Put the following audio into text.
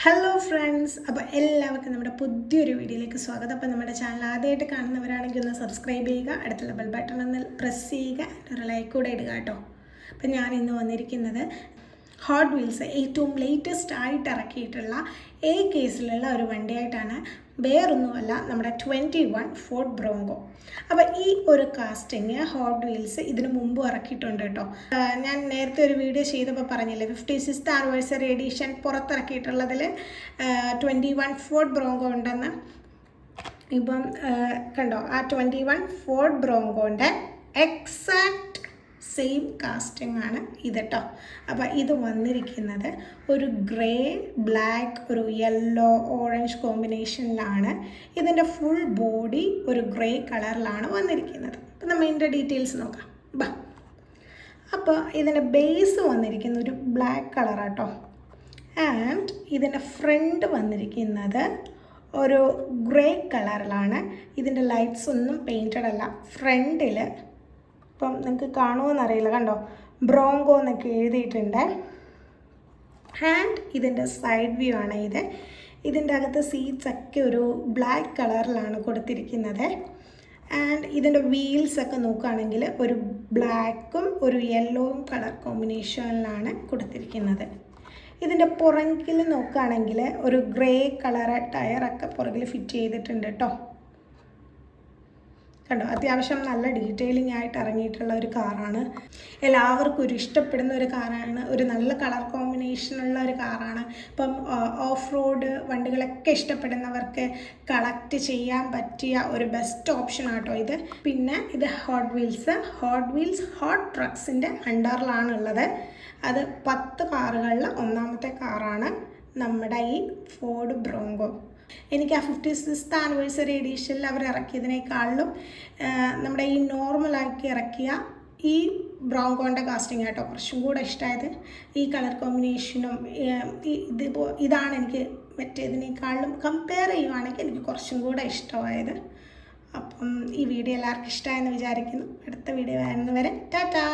Hello friends, അപ്പോൾ എല്ലാവർക്കും നമ്മുടെ പുതിയൊരു വീഡിയോയിലേക്ക് സ്വാഗതം. അപ്പോൾ നമ്മുടെ ചാനൽ ആദ്യമായിട്ട് കാണുന്നവരാണെങ്കിൽ ഒന്ന് സബ്സ്ക്രൈബ് ചെയ്യുക, അടുത്തുള്ള ബെൽ ബട്ടൺ ഒന്ന് പ്രസ് ചെയ്യുക, ഒരു ലൈക്ക് കൂടെ ഇടുക കേട്ടോ. അപ്പോൾ ഞാൻ ഇന്ന് വന്നിരിക്കുന്നത് ഹോട്ട് വീൽസ് ഏറ്റവും ലേറ്റസ്റ്റ് ആയിട്ട് ഇറക്കിയിട്ടുള്ള കേസിലുള്ള ഒരു വണ്ടിയായിട്ടാണ്. വേറൊന്നുമല്ല, നമ്മുടെ 21 ഫോർഡ് ബ്രോങ്കോ. അപ്പോൾ ഈ ഒരു കാസ്റ്റിങ് ഹോട്ട് വീൽസ് ഇതിനു മുമ്പ് ഇറക്കിയിട്ടുണ്ട് കേട്ടോ. ഞാൻ നേരത്തെ ഒരു വീഡിയോ ചെയ്തപ്പോൾ പറഞ്ഞില്ലേ 56th ആനിവേഴ്സറി എഡിഷൻ പുറത്തിറക്കിയിട്ടുള്ളതിൽ 21 ഫോർഡ് ബ്രോങ്കോ ഉണ്ടെന്ന്. ഇപ്പം കണ്ടോ, ആ 21 ഫോർഡ് ബ്രോങ്കോൻ്റെ എക്സാക്റ്റ് സെയിം കാസ്റ്റിംഗ് ആണ് ഇത് കേട്ടോ. അപ്പോൾ ഇത് വന്നിരിക്കുന്നത് ഒരു ഗ്രേ ബ്ലാക്ക് ഒരു യെല്ലോ ഓറഞ്ച് കോമ്പിനേഷനിലാണ്. ഇതിൻ്റെ ഫുൾ ബോഡി ഒരു ഗ്രേ കളറിലാണ് വന്നിരിക്കുന്നത്. അപ്പം നമ്മൾ ഇതിൻ്റെ ഡീറ്റെയിൽസ് നോക്കാം. ബാ. അപ്പോൾ ഇതിൻ്റെ ബേസ് വന്നിരിക്കുന്ന ഒരു ബ്ലാക്ക് കളറാട്ടോ. ആൻഡ് ഇതിൻ്റെ ഫ്രണ്ട് വന്നിരിക്കുന്നത് ഒരു ഗ്രേ കളറിലാണ്. ഇതിൻ്റെ ലൈറ്റ്സ് ഒന്നും പെയിൻറ്റഡ് അല്ല. ഫ്രണ്ടിൽ ഇപ്പം നിങ്ങൾക്ക് കാണുമോയെന്നറിയില്ല, കണ്ടോ, ബ്രോങ്കോ എന്നൊക്കെ എഴുതിയിട്ടുണ്ട്. ആൻഡ് ഇതിൻ്റെ സൈഡ് വ്യൂ ആണ് ഇത്. ഇതിൻ്റെ അകത്ത് സീറ്റ്സ് ഒക്കെ ഒരു ബ്ലാക്ക് കളറിലാണ് കൊടുത്തിരിക്കുന്നത്. ആൻഡ് ഇതിൻ്റെ വീൽസൊക്കെ നോക്കുകയാണെങ്കിൽ ഒരു ബ്ലാക്കും ഒരു യെല്ലോയും കളർ കോമ്പിനേഷനിലാണ് കൊടുത്തിരിക്കുന്നത്. ഇതിൻ്റെ പുറകിൽ നോക്കുകയാണെങ്കിൽ ഒരു ഗ്രേ കളർ ടയറൊക്കെ പുറകിൽ ഫിറ്റ് ചെയ്തിട്ടുണ്ട് കേട്ടോ. കണ്ടോ, അത്യാവശ്യം നല്ല ഡീറ്റെയിലിംഗ് ആയിട്ട് ഇറങ്ങിയിട്ടുള്ള ഒരു കാറാണ്. എല്ലാവർക്കും ഒരു ഇഷ്ടപ്പെടുന്ന ഒരു കാറാണ്. ഒരു നല്ല കളർ കോമ്പിനേഷനുള്ള ഒരു കാറാണ്. ഇപ്പം ഓഫ് റോഡ് വണ്ടികളൊക്കെ ഇഷ്ടപ്പെടുന്നവർക്ക് കളക്ട് ചെയ്യാൻ പറ്റിയ ഒരു ബെസ്റ്റ് ഓപ്ഷൻ ആട്ടോ ഇത്. പിന്നെ ഇത് ഹോട്ട് വീൽസ് ഹോട്ട് ട്രക്സിൻ്റെ അണ്ടറിലാണുള്ളത്. അത് 10 കാറുകളിൽ ഒന്നാമത്തെ കാറാണ് നമ്മുടെ ഈ ഫോർഡ് ബ്രോങ്കോ. എനിക്ക് ആ 56th ആനിവേഴ്സറി എഡീഷനിൽ അവർ ഇറക്കിയതിനേക്കാളും നമ്മുടെ ഈ നോർമലാക്കി ഇറക്കിയ ഈ ബ്രോങ്കോൻ്റെ കാസ്റ്റിംഗ് ആട്ടോ കുറച്ചും കൂടെ ഇഷ്ടമായത്. ഈ കളർ കോമ്പിനേഷനും ഇതാണ് എനിക്ക് മറ്റേതിനേക്കാളും കമ്പയർ ചെയ്യുവാണെങ്കിൽ എനിക്ക് കുറച്ചും കൂടെ ഇഷ്ടമായത്. അപ്പം ഈ വീഡിയോ എല്ലാവർക്കും ഇഷ്ടമായെന്ന് വിചാരിക്കുന്നു. അടുത്ത വീഡിയോ വരുന്നവരെ ടാറ്റാ.